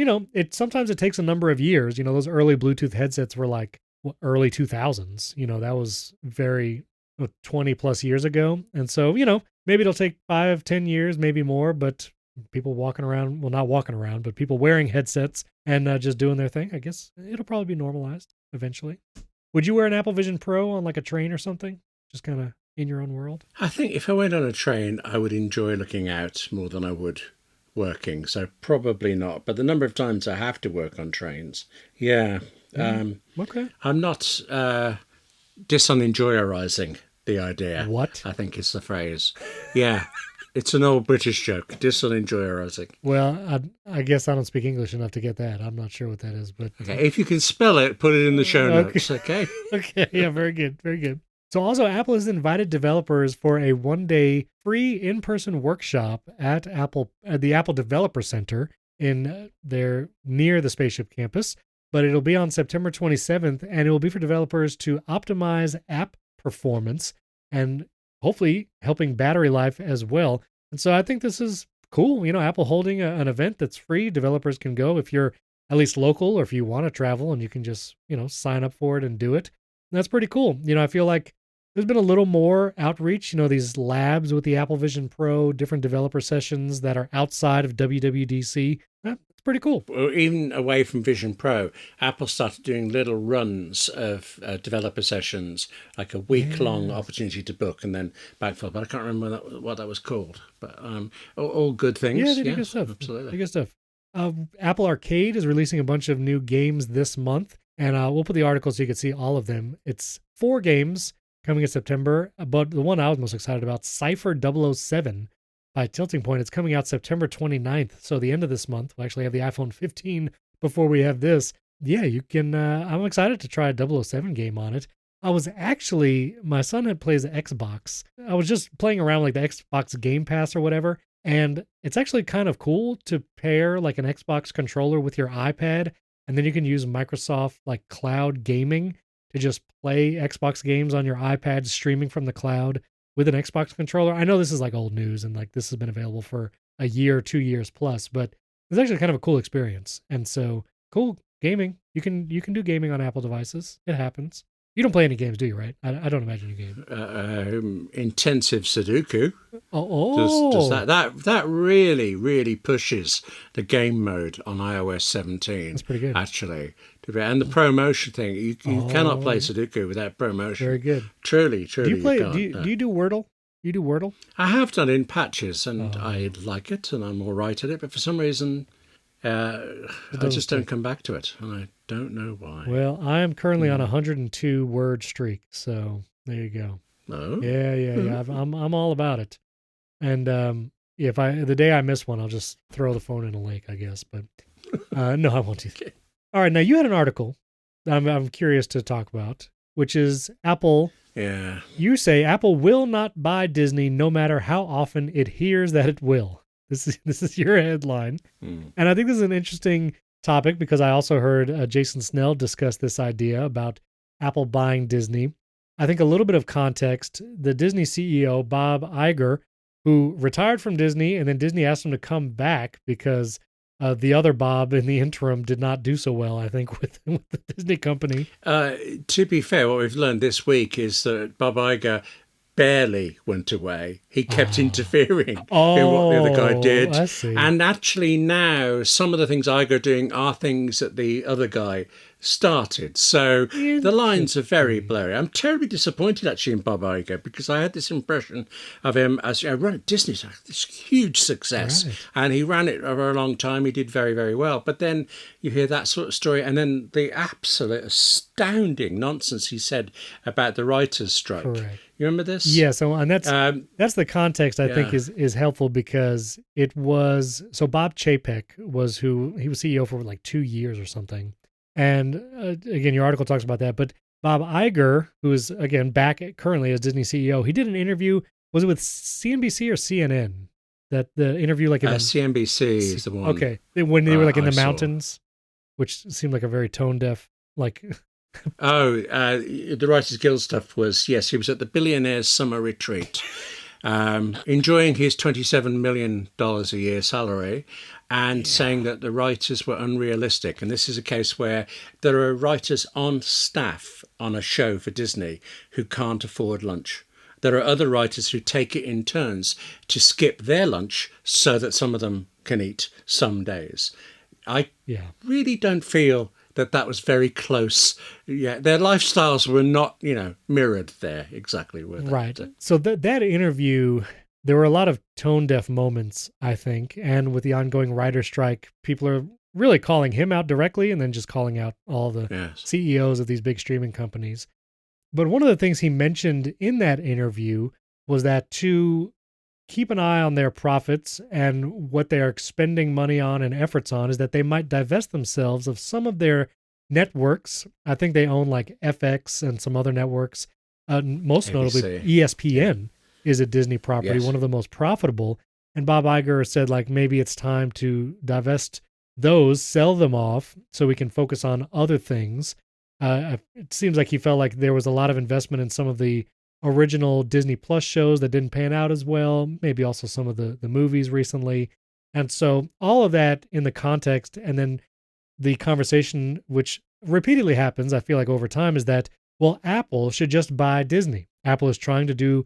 sometimes it takes a number of years. Those early Bluetooth headsets were like early 2000s. That was very 20 plus years ago. And so, maybe it'll take 5-10 years, maybe more, but people walking around, well, not walking around, but people wearing headsets and just doing their thing, I guess it'll probably be normalized eventually. Would you wear an Apple Vision Pro on like a train or something? Just kind of in your own world? I think if I went on a train, I would enjoy looking out more than I would working. So probably not. But the number of times I have to work on trains, yeah. Okay. I'm not disenjoyerizing the idea. What? I think is the phrase. Yeah. It's an old British joke. Disenjoyerizing. Well, I guess I don't speak English enough to get that. I'm not sure what that is, but okay. If you can spell it, put it in the show notes. Okay. Okay. Yeah. Very good. Very good. So also, Apple has invited developers for a one-day free in-person workshop at the Apple Developer Center in their near the Spaceship campus. But it'll be on September 27th, and it will be for developers to optimize app performance and hopefully helping battery life as well. And so I think this is cool. Apple holding an event that's free. Developers can go if you're at least local or if you want to travel, and you can just, sign up for it and do it. And that's pretty cool. I feel like there's been a little more outreach, these labs with the Apple Vision Pro, different developer sessions that are outside of WWDC. It's pretty cool. Well, even away from Vision Pro, Apple started doing little runs of developer sessions, like a week-long opportunity to book and then backfill. But I can't remember what that was called. But all good things. Yeah, they do good stuff. Absolutely. They do good stuff. Apple Arcade is releasing a bunch of new games this month, and we'll put the article so you can see all of them. It's 4 games coming in September, but the one I was most excited about, Cypher 007 by Tilting Point. It's coming out September 29th, so the end of this month. We'll actually have the iPhone 15 before we have this. Yeah, you can, I'm excited to try a 007 game on it. My son plays the Xbox. I was just playing around like the Xbox Game Pass or whatever, and it's actually kind of cool to pair like an Xbox controller with your iPad, and then you can use Microsoft like cloud gaming to just play Xbox games on your iPad streaming from the cloud with an Xbox controller. I know this is like old news and like this has been available for a year, 2 years plus, but it's actually kind of a cool experience. And so cool gaming. You can do gaming on Apple devices. It happens. You don't play any games, do you, right? I don't imagine you game. Intensive Sudoku. Oh. Does that really pushes the game mode on iOS 17. That's pretty good. Actually. And the ProMotion thing, you cannot play Sudoku without ProMotion. Very good. Truly, do you play? Do you do Wordle? You do Wordle? I have done in patches, and I like it, and I'm all right at it. But for some reason, I just don't come back to it, and I don't know why. Well, I am currently on a 102 word streak, so there you go. Oh, yeah. I'm all about it. And if the day I miss one, I'll just throw the phone in a lake, I guess. But no, I won't do that. All right, now you had an article that I'm curious to talk about, which is Apple. Yeah. You say Apple will not buy Disney no matter how often it hears that it will. This is your headline. And I think this is an interesting topic because I also heard Jason Snell discuss this idea about Apple buying Disney. I think a little bit of context, the Disney CEO, Bob Iger, who retired from Disney, and then Disney asked him to come back because the other Bob in the interim did not do so well, I think, with the Disney company. To be fair, what we've learned this week is that Bob Iger barely went away. He kept interfering in what the other guy did. I see. And actually now, some of the things Iger doing are things that the other guy started. So the lines are very blurry. I'm terribly disappointed actually in Bob Iger because I had this impression of him as run Disney's this huge success, and he ran it over a long time. He did very, very well. But then you hear that sort of story, and then the absolute astounding nonsense he said about the writers' strike. Correct. You remember this? Yeah. So, and that's the context I think is helpful because it was Bob Chapek he was CEO for like 2 years or something. And again, your article talks about that. But Bob Iger, who is, again, back currently as Disney CEO, he did an interview. Was it with CNBC or CNN? That the interview, like in CNBC is the one. Okay, when they were like in the mountains, which seemed like a very tone deaf, like. The Writers Guild stuff was, yes, he was at the Billionaire's Summer Retreat, enjoying his $27 million a year salary and saying that the writers were unrealistic. And this is a case where there are writers on staff on a show for Disney who can't afford lunch. There are other writers who take it in turns to skip their lunch so that some of them can eat some days. I really don't feel that was very close. Yeah, their lifestyles were not, mirrored there exactly. Right. So that interview, there were a lot of tone-deaf moments, I think. And with the ongoing writer strike, people are really calling him out directly and then just calling out all the CEOs of these big streaming companies. But one of the things he mentioned in that interview was that to keep an eye on their profits and what they are expending money on and efforts on is that they might divest themselves of some of their networks. I think they own like FX and some other networks. Most notably, ABC. ESPN is a Disney property, Yes. one of the most profitable. And Bob Iger said, like, maybe it's time to divest those, sell them off so we can focus on other things. It seems like he felt like there was a lot of investment in some of the original Disney Plus shows that didn't pan out as well, maybe also some of the movies recently. And so all of that in the context, and then the conversation, which repeatedly happens, I feel like over time, is that, well, Apple should just buy Disney. Apple is trying to do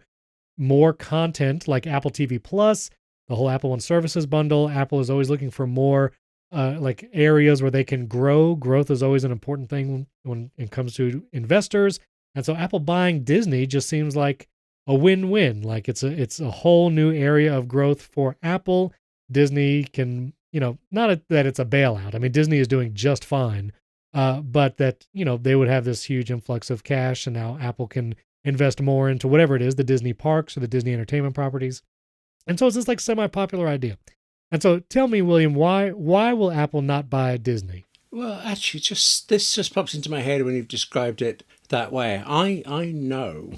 more content like Apple TV Plus, the whole Apple One Services bundle. Apple is always looking for more like areas where they can grow. Growth is always an important thing when it comes to investors. And so Apple buying Disney just seems like a win-win. Like it's a whole new area of growth for Apple. Disney can, not that it's a bailout. I mean, Disney is doing just fine, but that, they would have this huge influx of cash, and now Apple can invest more into whatever it is, the Disney parks or the Disney entertainment properties. And so it's this like semi-popular idea. And so tell me, William, why will Apple not buy Disney? Well, actually, this just pops into my head when you've described it that way. I know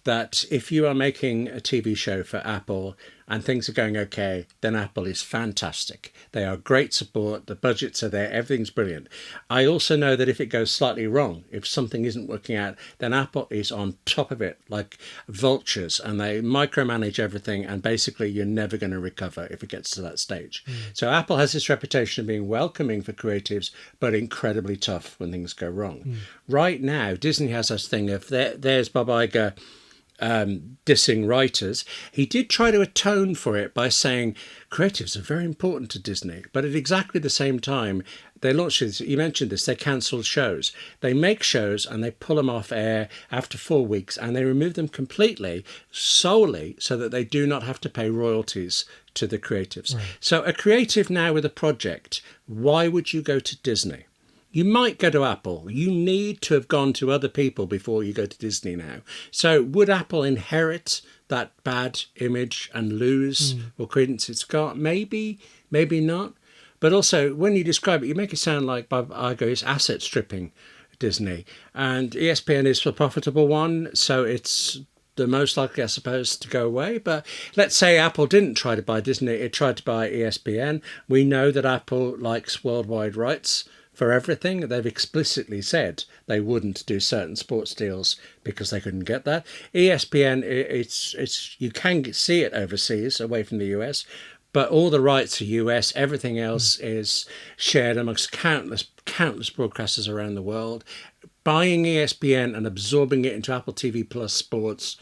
that if you are making a TV show for Apple and things are going okay, then Apple is fantastic. They are great support. The budgets are there. Everything's brilliant. I also know that if it goes slightly wrong, if something isn't working out, then Apple is on top of it like vultures, and they micromanage everything. And basically, you're never going to recover if it gets to that stage. So Apple has this reputation of being welcoming for creatives, but incredibly tough when things go wrong. Right now, Disney has this thing of there's Bob Iger dissing writers. He did try to atone for it by saying creatives are very important to Disney, but at exactly the same time they launched this, you mentioned this, they cancelled shows. They make shows and they pull them off air after 4 weeks, and they remove them completely solely so that they do not have to pay royalties to the creatives. Right. So a creative now with a project, why would you go to Disney? You might go to Apple. You need to have gone to other people before you go to Disney now. So would Apple inherit that bad image and lose what credence it's got? Maybe, maybe not. But also, when you describe it, you make it sound like Bob Iger is asset stripping Disney. And ESPN is the profitable one, so it's the most likely, I suppose, to go away. But let's say Apple didn't try to buy Disney, it tried to buy ESPN. We know that Apple likes worldwide rights for everything. They've explicitly said they wouldn't do certain sports deals because they couldn't get that. ESPN, it's you can see it overseas, away from the US, but all the rights are US. Everything else is shared amongst countless broadcasters around the world. Buying ESPN and absorbing it into Apple TV Plus Sports,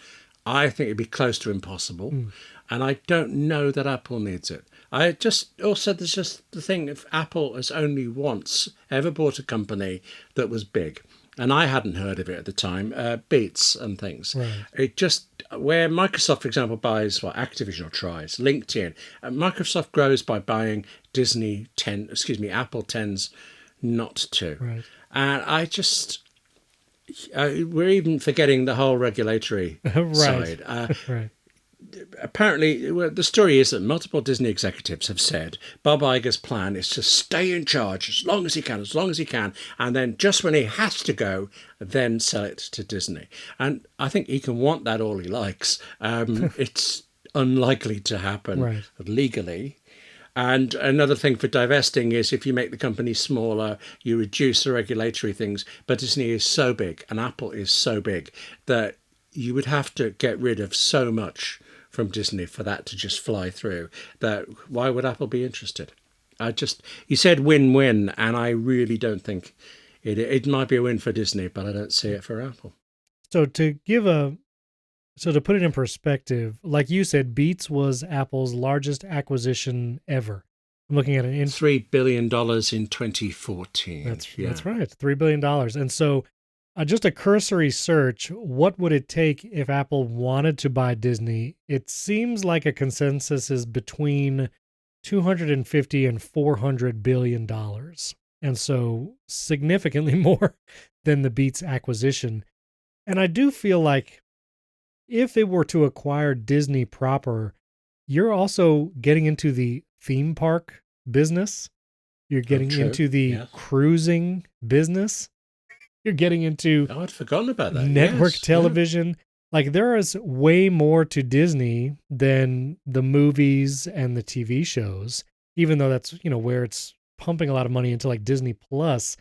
I think it'd be close to impossible. And I don't know that Apple needs it. I just also, there's just the thing, if Apple has only once ever bought a company that was big, and I hadn't heard of it at the time, Beats and things. Right. It just, where Microsoft, for example, buys Activision or tries, LinkedIn, Microsoft grows by buying Apple tends not to. Right. And I just, we're even forgetting the whole regulatory side. Right. Apparently, the story is that multiple Disney executives have said Bob Iger's plan is to stay in charge as long as he can, and then just when he has to go, then sell it to Disney. And I think he can want that all he likes. It's unlikely to happen legally. And another thing for divesting is if you make the company smaller, you reduce the regulatory things. But Disney is so big and Apple is so big that you would have to get rid of so much from Disney for that to just fly through. That why would Apple be interested? You said win-win, and I really don't think it might be a win for Disney, but I don't see it for Apple. So to put it in perspective, like you said, Beats was Apple's largest acquisition ever. I'm looking at $3 billion in 2014. That's right, $3 billion. And so just a cursory search, what would it take if Apple wanted to buy Disney? It seems like a consensus is between $250 and $400 billion. And so significantly more than the Beats acquisition. And I do feel like if it were to acquire Disney proper, you're also getting into the theme park business. You're getting into the cruising business. You're getting into I'd forgotten about that. Network television. like there is way more to Disney than the movies and the TV shows, even though that's, where it's pumping a lot of money into like Disney Plus.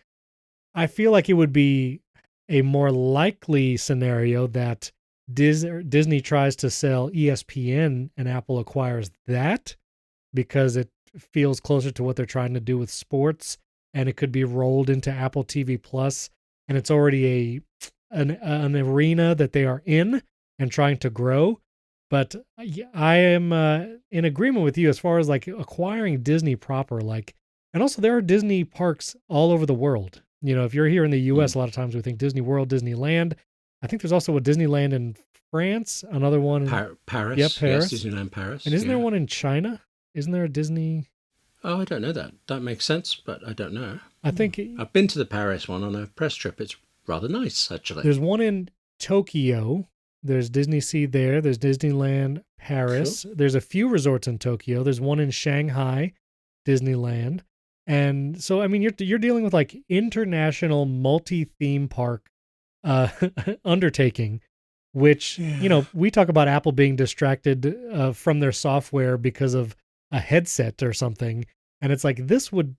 I feel like it would be a more likely scenario that Disney tries to sell ESPN and Apple acquires that because it feels closer to what they're trying to do with sports, and it could be rolled into Apple TV Plus, and it's already an arena that they are in and trying to grow. But I am in agreement with you as far as like acquiring Disney proper, like, and also there are Disney parks all over the world. If you're here in the US, a lot of times we think Disney World, Disneyland. I think there's also a Disneyland in France, another one in Paris. Yep, Paris. Yes, Disneyland Paris. And isn't there one in China? Isn't there a Disney? Oh, I don't know that. That makes sense, but I don't know. I think I've been to the Paris one on a press trip. It's rather nice, actually. There's one in Tokyo. There's Disney Sea there. There's Disneyland Paris. Cool. There's a few resorts in Tokyo. There's one in Shanghai, Disneyland. And so, I mean, you're dealing with like international multi-theme park undertaking, which, we talk about Apple being distracted from their software because of a headset or something. And it's like, this would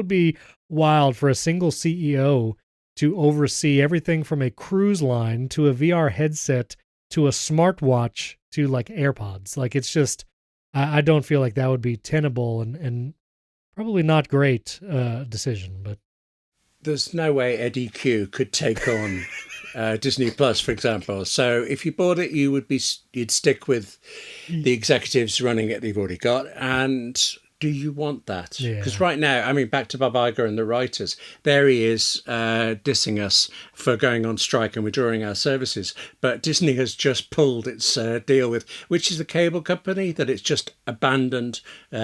be wild for a single CEO to oversee everything from a cruise line to a VR headset to a smartwatch to like AirPods. Like, it's just, I don't feel like that would be tenable and probably not great decision, but there's no way Eddie Q could take on Disney Plus, for example. So if you bought it, you'd stick with the executives running it they've already got. And do you want that? Because right now, I mean, back to Bob Iger and the writers, there he is dissing us for going on strike and withdrawing our services. But Disney has just pulled its deal with, which is the cable company that it's just abandoned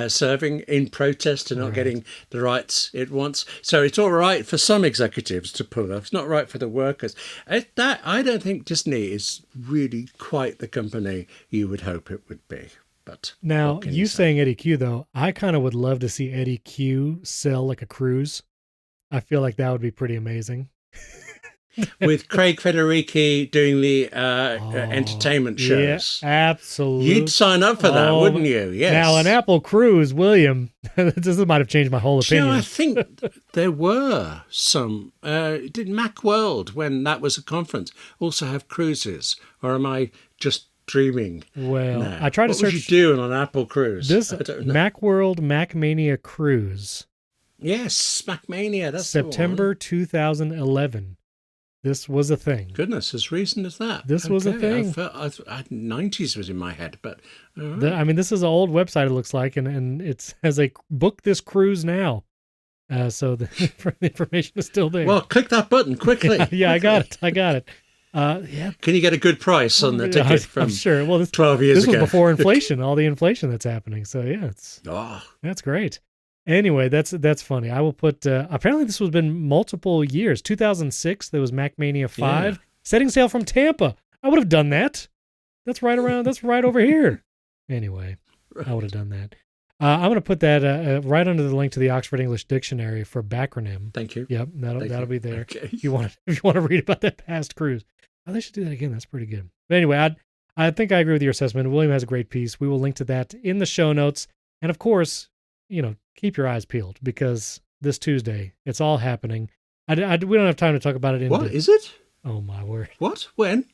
serving in protest to not getting the rights it wants. So it's all right for some executives to pull off. It's not right for the workers. I don't think Disney is really quite the company you would hope it would be. But now, you saying Eddie Q, though, I kind of would love to see Eddie Q sell like a cruise. I feel like that would be pretty amazing. With Craig Federici doing the entertainment shows. Yeah, absolutely. You'd sign up for that, wouldn't you? Yes. Now, an Apple cruise, William, this might have changed my whole opinion. I think there were some. Did Macworld, when that was a conference, also have cruises? Or am I just dreaming? Well, now? I tried to search. What was you doing on Apple Cruise? This Macworld Macmania cruise. Yes, Macmania. That's September 2011. This was a thing. Goodness, as recent as that. This was a thing. I 90s was in my head, but I mean, this is an old website. It looks like, and it has a book this cruise now. So the information is still there. Well, click that button quickly. Yeah, I got it. Yeah. Can you get a good price on the ticket from I'm sure. Well, 12 years ago? This was before inflation, all the inflation that's happening. So yeah, that's great. Anyway, that's funny. I will put, apparently this has been multiple years. 2006, there was Macmania 5, setting sail from Tampa. I would have done that. That's right over here. Anyway, I would have done that. I'm going to put that right under the link to the Oxford English Dictionary for backronym. Thank you. Yep, that'll be there. Okay. If you want to read about that past cruise. Oh, they should do that again. That's pretty good. But anyway, I think I agree with your assessment. William has a great piece. We will link to that in the show notes. And of course, keep your eyes peeled because this Tuesday, it's all happening. We don't have time to talk about it. What is it? Oh, my word. What? When?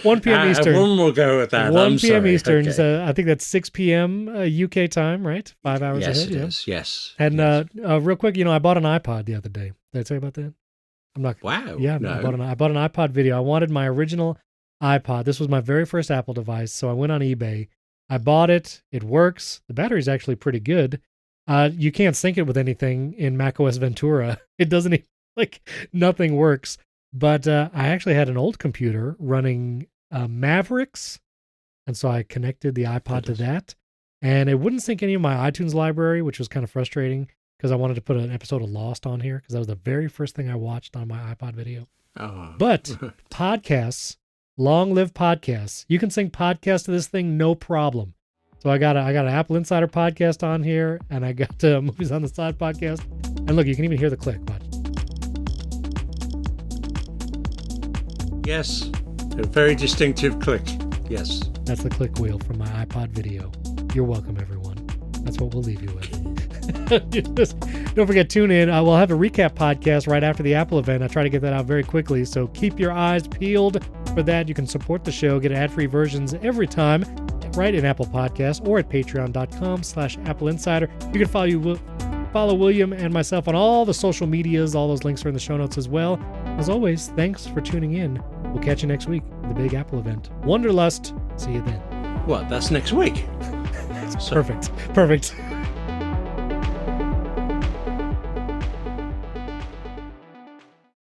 1 p.m. Eastern. One will go with that. 1 p.m. Eastern. Okay. I think that's 6 p.m. UK time, right? 5 hours ahead. Yes, it is. Yes. And real quick, I bought an iPod the other day. Did I tell you about that? I'm not. Wow. Yeah, no. I bought an iPod video. I wanted my original iPod. This was my very first Apple device, so I went on eBay. I bought it. It works. The battery's actually pretty good. You can't sync it with anything in macOS Ventura. It doesn't even, nothing works. But I actually had an old computer running Mavericks, and so I connected the iPod to that, and it wouldn't sync any of my iTunes library, which was kind of frustrating because I wanted to put an episode of Lost on here because that was the very first thing I watched on my iPod video. Oh. But podcasts, long live podcasts. You can sync podcasts to this thing, no problem. So I got an AppleInsider podcast on here, and I got Movies on the Side podcast. And look, you can even hear the click. Watch. Yes. A very distinctive click. Yes. That's the click wheel from my iPod video. You're welcome, everyone. That's what we'll leave you with. Don't forget, tune in. We'll have a recap podcast right after the Apple event. I try to get that out very quickly, so keep your eyes peeled for that. You can support the show, get ad-free versions every time, right in Apple Podcasts or at patreon.com/AppleInsider. You can follow William and myself on all the social medias. All those links are in the show notes as well. As always, thanks for tuning in. We'll catch you next week at the big Apple event. Wonderlust. See you then. What? That's next week. Perfect.